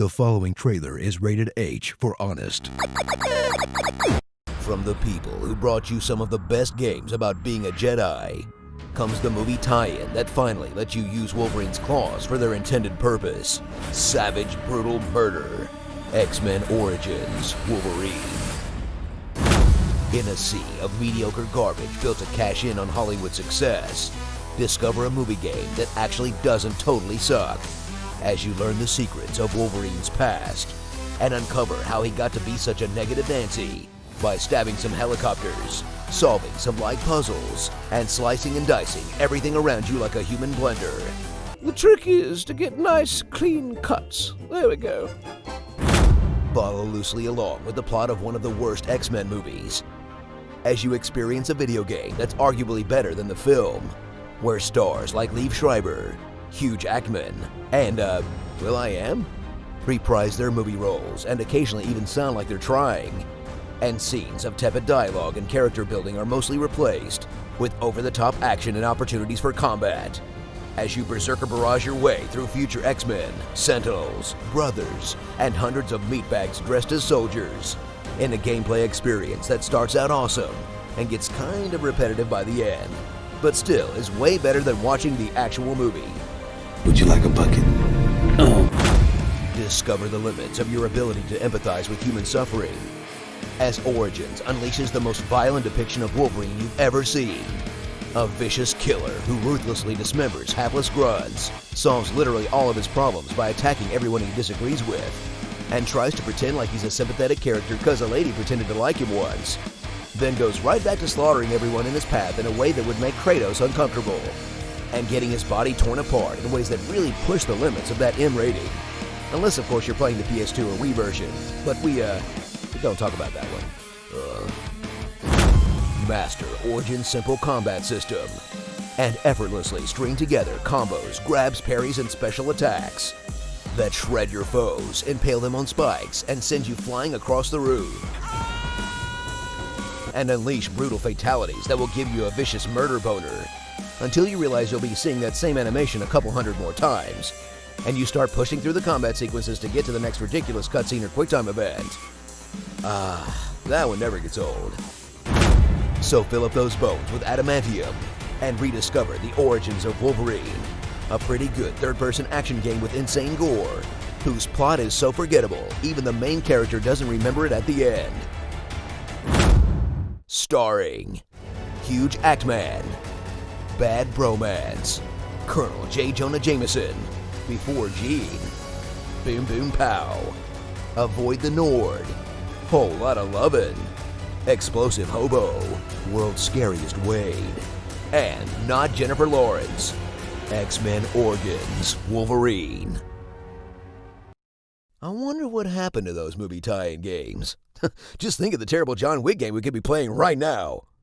The following trailer is rated H for honest. From the people who brought you some of the best games about being a Jedi, comes the movie tie-in that finally lets you use Wolverine's claws for their intended purpose. Savage, brutal murder. X-Men Origins-Wolverine. In a sea of mediocre garbage built to cash in on Hollywood success, discover a movie game that actually doesn't totally suck, as you learn the secrets of Wolverine's past and uncover how he got to be such a negative Nancy by stabbing some helicopters, solving some light puzzles, and slicing and dicing everything around you like a human blender. The trick is to get nice, clean cuts. There we go. Follow loosely along with the plot of one of the worst X-Men movies as you experience a video game that's arguably better than the film, where stars like Liev Schreiber, Hugh Jackman, and, will.i.am reprise their movie roles and occasionally even sound like they're trying, and scenes of tepid dialogue and character building are mostly replaced with over-the-top action and opportunities for combat, as you berserker barrage your way through future X-Men, Sentinels, Brothers, and hundreds of meatbags dressed as soldiers, in a gameplay experience that starts out awesome and gets kind of repetitive by the end, but still is way better than watching the actual movie. Would you like a bucket? Discover the limits of your ability to empathize with human suffering, as Origins unleashes the most violent depiction of Wolverine you've ever seen. A vicious killer who ruthlessly dismembers hapless grunts, solves literally all of his problems by attacking everyone he disagrees with, and tries to pretend like he's a sympathetic character because a lady pretended to like him once, then goes right back to slaughtering everyone in his path in a way that would make Kratos uncomfortable, and getting his body torn apart in ways that really push the limits of that M rating. Unless, of course, you're playing the PS2 or Wii version, but we don't talk about that one. Master Origin's simple combat system, and effortlessly string together combos, grabs, parries, and special attacks that shred your foes, impale them on spikes, and send you flying across the room, and unleash brutal fatalities that will give you a vicious murder boner, until you realize you'll be seeing that same animation a couple hundred more times, and you start pushing through the combat sequences to get to the next ridiculous cutscene or QuickTime event. That one never gets old. So fill up those bones with adamantium and rediscover the origins of Wolverine, a pretty good third-person action game with insane gore, whose plot is so forgettable even the main character doesn't remember it at the end. Starring Hugh Jackman, Bad Bromance, Colonel J. Jonah Jameson, Before Gene, Boom Boom Pow, Avoid the Nord, Whole Lotta Lovin', Explosive Hobo, World's Scariest Wade, and Not Jennifer Lawrence, X-Men Origins-Wolverine. I wonder what happened to those movie tie-in games. Just think of the terrible John Wick game we could be playing right now.